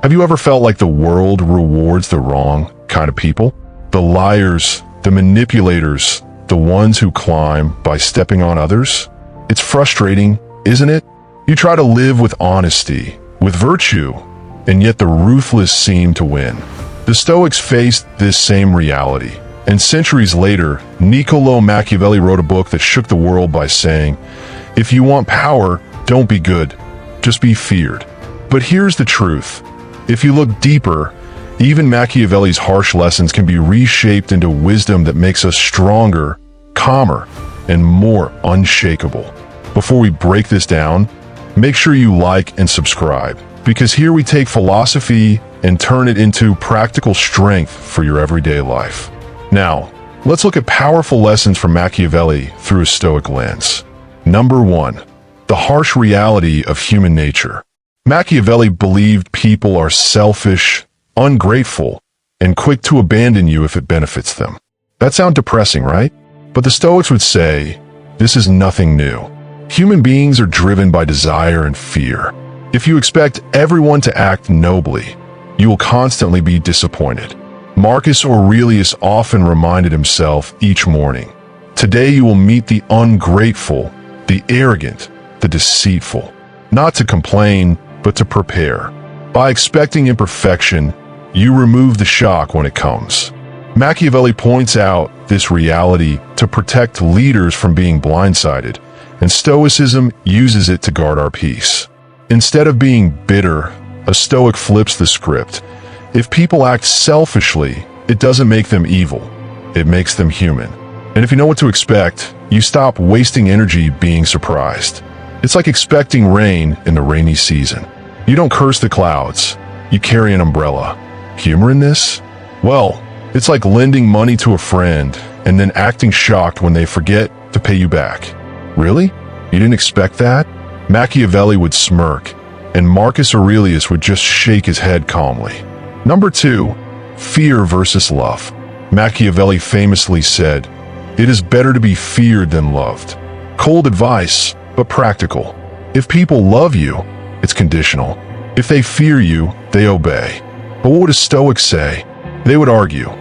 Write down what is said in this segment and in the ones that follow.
Have you ever felt like the world rewards the wrong kind of people? The liars, the manipulators, the ones who climb by stepping on others? It's frustrating, isn't it? You try to live with honesty, with virtue, and yet the ruthless seem to win. The Stoics faced this same reality, and centuries later, Niccolo Machiavelli wrote a book that shook the world by saying, "If you want power, don't be good, just be feared." But here's the truth. If you look deeper, even Machiavelli's harsh lessons can be reshaped into wisdom that makes us stronger, calmer, and more unshakable. Before we break this down, make sure you like and subscribe, because here we take philosophy and turn it into practical strength for your everyday life. Now, let's look at powerful lessons from Machiavelli through a Stoic lens. Number 1. The harsh reality of human nature. Machiavelli believed people are selfish, ungrateful, and quick to abandon you if it benefits them. That sounds depressing, right? But the Stoics would say, this is nothing new. Human beings are driven by desire and fear. If you expect everyone to act nobly, you will constantly be disappointed. Marcus Aurelius often reminded himself each morning, today you will meet the ungrateful, the arrogant, the deceitful. Not to complain, but to prepare. By expecting imperfection, you remove the shock when it comes. Machiavelli points out this reality to protect leaders from being blindsided, and Stoicism uses it to guard our peace. Instead of being bitter, a Stoic flips the script. If people act selfishly, it doesn't make them evil. It makes them human. And if you know what to expect, you stop wasting energy being surprised. It's like expecting rain in the rainy season. You don't curse the clouds. You carry an umbrella. Humor in this? Well, it's like lending money to a friend and then acting shocked when they forget to pay you back. Really? You didn't expect that? Machiavelli would smirk, and Marcus Aurelius would just shake his head calmly. Number 2. Fear versus love. Machiavelli famously said, "It is better to be feared than loved." Cold advice, but practical. If people love you, it's conditional. If they fear you, they obey. But what would a Stoic say? They would argue,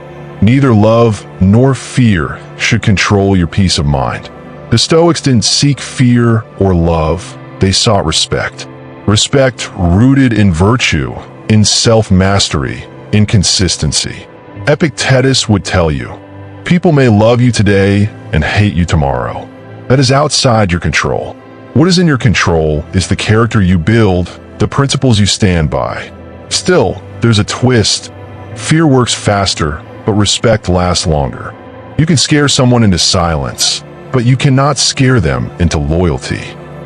neither love nor fear should control your peace of mind. The Stoics didn't seek fear or love, they sought respect. Respect rooted in virtue, in self-mastery, in consistency. Epictetus would tell you, people may love you today and hate you tomorrow. That is outside your control. What is in your control is the character you build, the principles you stand by. Still, there's a twist. Fear works faster, but respect lasts longer. You can scare someone into silence, but you cannot scare them into loyalty.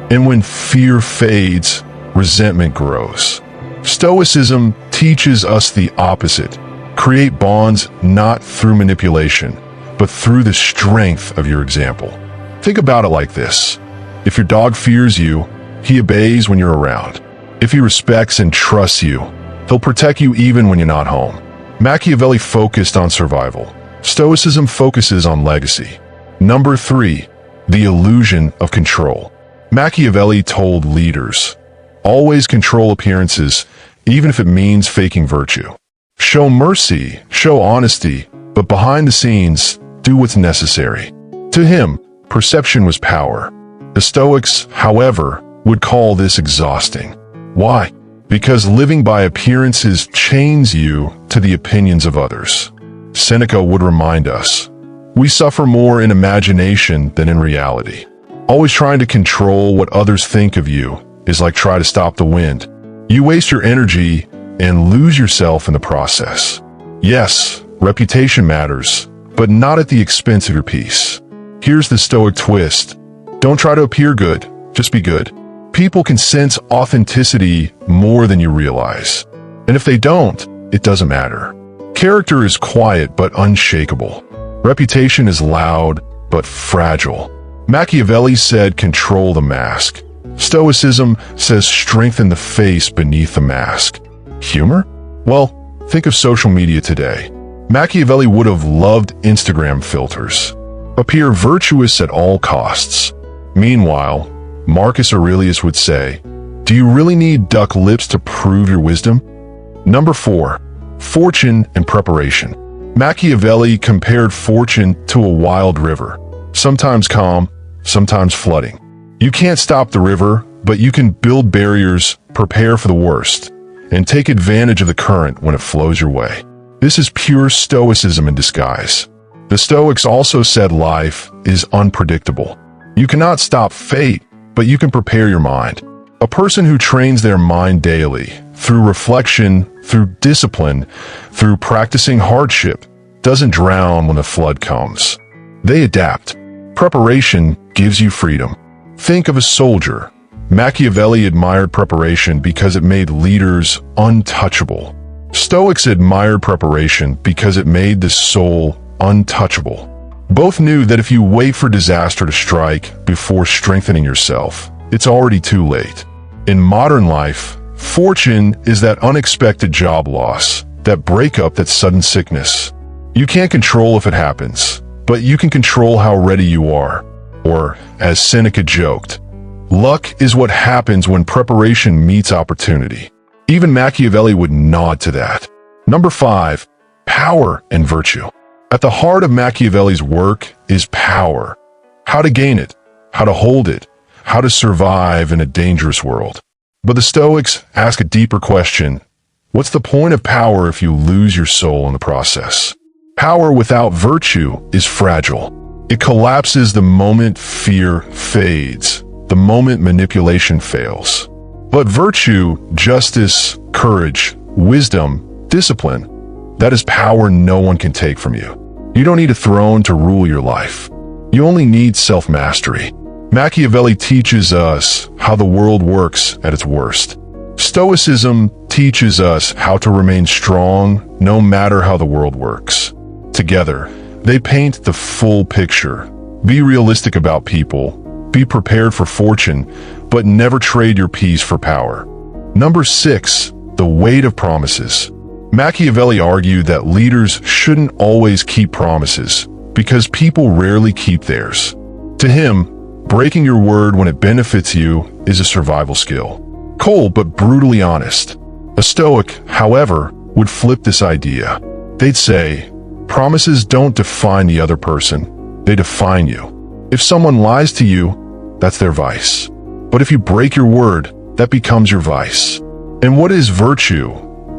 And when fear fades, resentment grows. Stoicism teaches us the opposite. Create bonds not through manipulation, but through the strength of your example. Think about it like this. If your dog fears you, he obeys when you're around. If he respects and trusts you, he'll protect you even when you're not home. Machiavelli focused on survival. Stoicism focuses on legacy. Number 3, the illusion of control. Machiavelli told leaders, always control appearances, even if it means faking virtue. Show mercy, show honesty, but behind the scenes, do what's necessary. To him, perception was power. The Stoics, however, would call this exhausting. Why? Because living by appearances chains you to the opinions of others. Seneca would remind us, we suffer more in imagination than in reality. Always trying to control what others think of you is like trying to stop the wind. You waste your energy and lose yourself in the process. Yes, reputation matters, but not at the expense of your peace. Here's the Stoic twist. Don't try to appear good, just be good. People can sense authenticity more than you realize. And if they don't, it doesn't matter. Character is quiet but unshakable. Reputation is loud but fragile. Machiavelli said control the mask. Stoicism says strengthen the face beneath the mask. Humor? Well, think of social media today. Machiavelli would have loved Instagram filters. Appear virtuous at all costs. Meanwhile, Marcus Aurelius would say, do you really need duck lips to prove your wisdom? Number 4. Fortune and preparation. Machiavelli compared fortune to a wild river, sometimes calm, sometimes flooding. You can't stop the river, but you can build barriers, prepare for the worst, and take advantage of the current when it flows your way. This is pure Stoicism in disguise. The Stoics also said life is unpredictable. You cannot stop fate, but you can prepare your mind. A person who trains their mind daily, through reflection, through discipline, through practicing hardship, doesn't drown when the flood comes. They adapt. Preparation gives you freedom. Think of a soldier. Machiavelli admired preparation because it made leaders untouchable. Stoics admired preparation because it made the soul untouchable. Both knew that if you wait for disaster to strike before strengthening yourself, it's already too late. In modern life, fortune is that unexpected job loss, that breakup, that sudden sickness. You can't control if it happens, but you can control how ready you are. Or, as Seneca joked, luck is what happens when preparation meets opportunity. Even Machiavelli would nod to that. Number 5. Power and virtue. At the heart of Machiavelli's work is power. How to gain it, how to hold it, how to survive in a dangerous world. But the Stoics ask a deeper question. What's the point of power if you lose your soul in the process? Power without virtue is fragile. It collapses the moment fear fades, the moment manipulation fails. But virtue, justice, courage, wisdom, discipline, that is power no one can take from you. You don't need a throne to rule your life. You only need self-mastery. Machiavelli teaches us how the world works at its worst. Stoicism teaches us how to remain strong no matter how the world works. Together, they paint the full picture. Be realistic about people, be prepared for fortune, but never trade your peace for power. Number 6. The weight of promises. Machiavelli argued that leaders shouldn't always keep promises because people rarely keep theirs. To him, breaking your word when it benefits you is a survival skill. Cold but brutally honest. A Stoic, however, would flip this idea. They'd say, promises don't define the other person, they define you. If someone lies to you, that's their vice. But if you break your word, that becomes your vice. And what is virtue,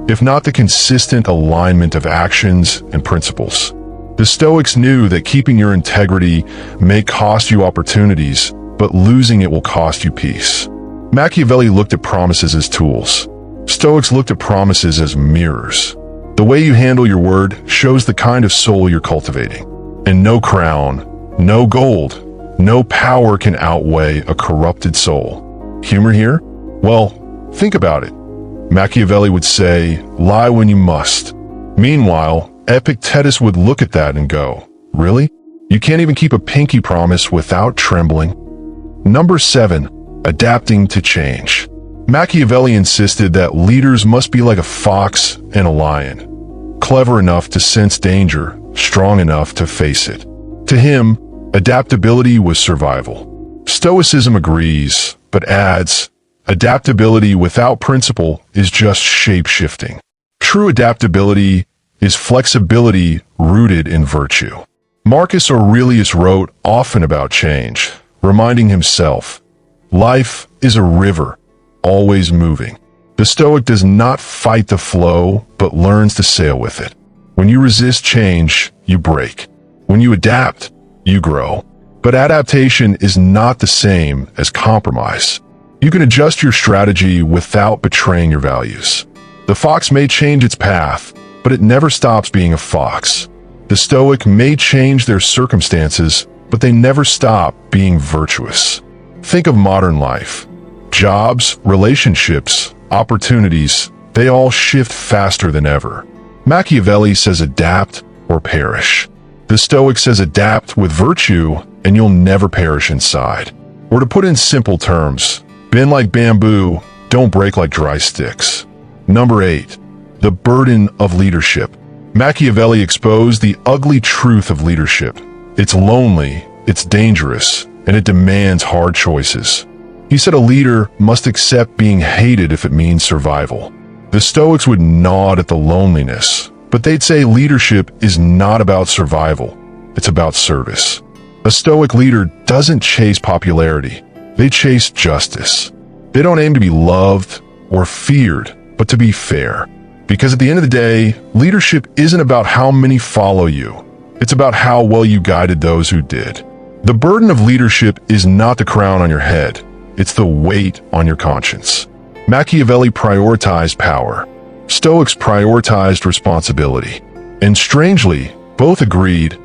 if not the consistent alignment of actions and principles? The Stoics knew that keeping your integrity may cost you opportunities, but losing it will cost you peace. Machiavelli looked at promises as tools. Stoics looked at promises as mirrors. The way you handle your word shows the kind of soul you're cultivating. And no crown, no gold, no power can outweigh a corrupted soul. Humor here? Well, think about it. Machiavelli would say, lie when you must. Meanwhile, Epictetus would look at that and go, really? You can't even keep a pinky promise without trembling? Number 7. Adapting to change. Machiavelli insisted that leaders must be like a fox and a lion, clever enough to sense danger, strong enough to face it. To him, adaptability was survival. Stoicism agrees, but adds, adaptability without principle is just shape-shifting. True adaptability is flexibility rooted in virtue. Marcus Aurelius wrote often about change, reminding himself, life is a river, always moving. The Stoic does not fight the flow, but learns to sail with it. When you resist change, you break. When you adapt, you grow. But adaptation is not the same as compromise. You can adjust your strategy without betraying your values. The fox may change its path, but it never stops being a fox. The Stoic may change their circumstances, but they never stop being virtuous. Think of modern life. Jobs, relationships, opportunities, they all shift faster than ever. Machiavelli says adapt or perish. The Stoic says adapt with virtue and you'll never perish inside. Or to put in simple terms, bend like bamboo, don't break like dry sticks. Number 8. The burden of leadership. Machiavelli exposed the ugly truth of leadership. It's lonely, it's dangerous, and it demands hard choices. He said a leader must accept being hated if it means survival. The The Stoics would nod at the loneliness, but they'd say leadership is not about survival, it's about service. A Stoic leader doesn't chase popularity, they chase justice. They don't aim to be loved or feared, but to be fair. Because at the end of the day, leadership isn't about how many follow you. It's about how well you guided those who did. The burden of leadership is not the crown on your head. It's the weight on your conscience. Machiavelli prioritized power. Stoics prioritized responsibility. And strangely, both agreed,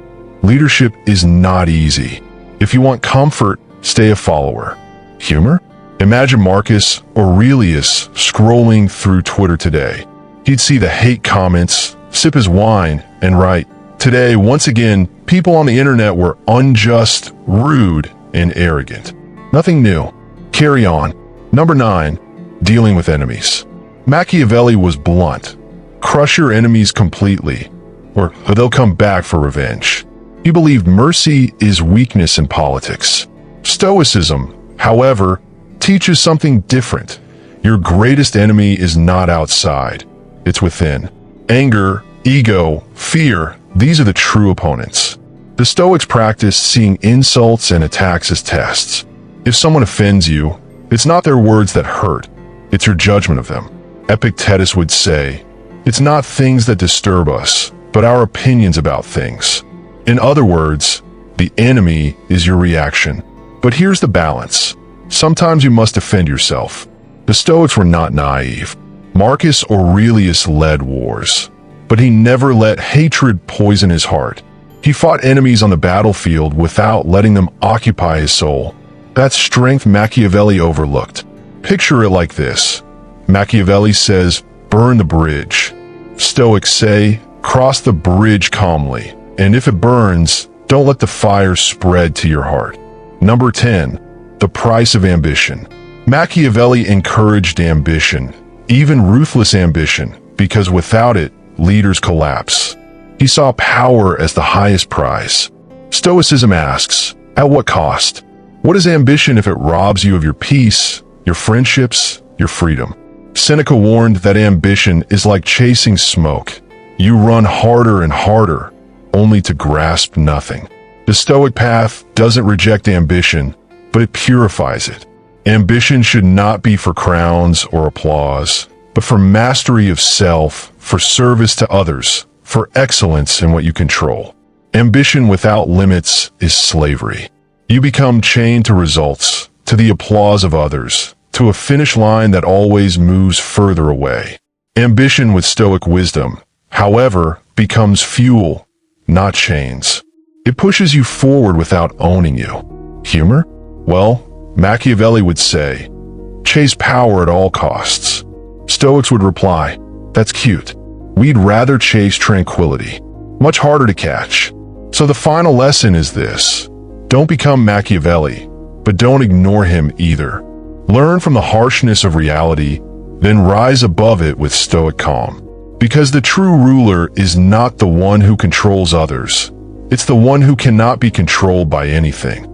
leadership is not easy. If you want comfort, stay a follower. Humor? Imagine Marcus Aurelius scrolling through Twitter today. He'd see the hate comments, sip his wine, and write, "Today, once again, people on the internet were unjust, rude, and arrogant." Nothing new. Carry on. Number 9, dealing with enemies. Machiavelli was blunt. Crush your enemies completely, or they'll come back for revenge. He believed mercy is weakness in politics. Stoicism, however, teaches something different. Your greatest enemy is not outside. It's within. Anger, ego, fear, these are the true opponents. The Stoics practice seeing insults and attacks as tests. If someone offends you, it's not their words that hurt, it's your judgment of them. Epictetus would say, "It's not things that disturb us, but our opinions about things." In other words, the enemy is your reaction. But here's the balance. Sometimes you must defend yourself. The Stoics were not naive. Marcus Aurelius led wars, but he never let hatred poison his heart. He fought enemies on the battlefield without letting them occupy his soul. That's strength Machiavelli overlooked. Picture it like this. Machiavelli says, burn the bridge. Stoics say, cross the bridge calmly, and if it burns, don't let the fire spread to your heart. Number 10, the price of ambition. Machiavelli encouraged ambition, even ruthless ambition, because without it, leaders collapse. He saw power as the highest prize. Stoicism asks, at what cost? What is ambition if it robs you of your peace, your friendships, your freedom? Seneca warned that ambition is like chasing smoke. You run harder and harder, only to grasp nothing. The Stoic path doesn't reject ambition, but it purifies it. Ambition should not be for crowns or applause, but for mastery of self, for service to others, for excellence in what you control. Ambition without limits is slavery. You become chained to results, to the applause of others, to a finish line that always moves further away. Ambition with Stoic wisdom, however, becomes fuel, not chains. It pushes you forward without owning you. Humor? Well, Machiavelli would say, chase power at all costs. Stoics would reply, that's cute. We'd rather chase tranquility. Much harder to catch. So the final lesson is this. Don't become Machiavelli, but don't ignore him either. Learn from the harshness of reality, then rise above it with Stoic calm. Because the true ruler is not the one who controls others. It's the one who cannot be controlled by anything.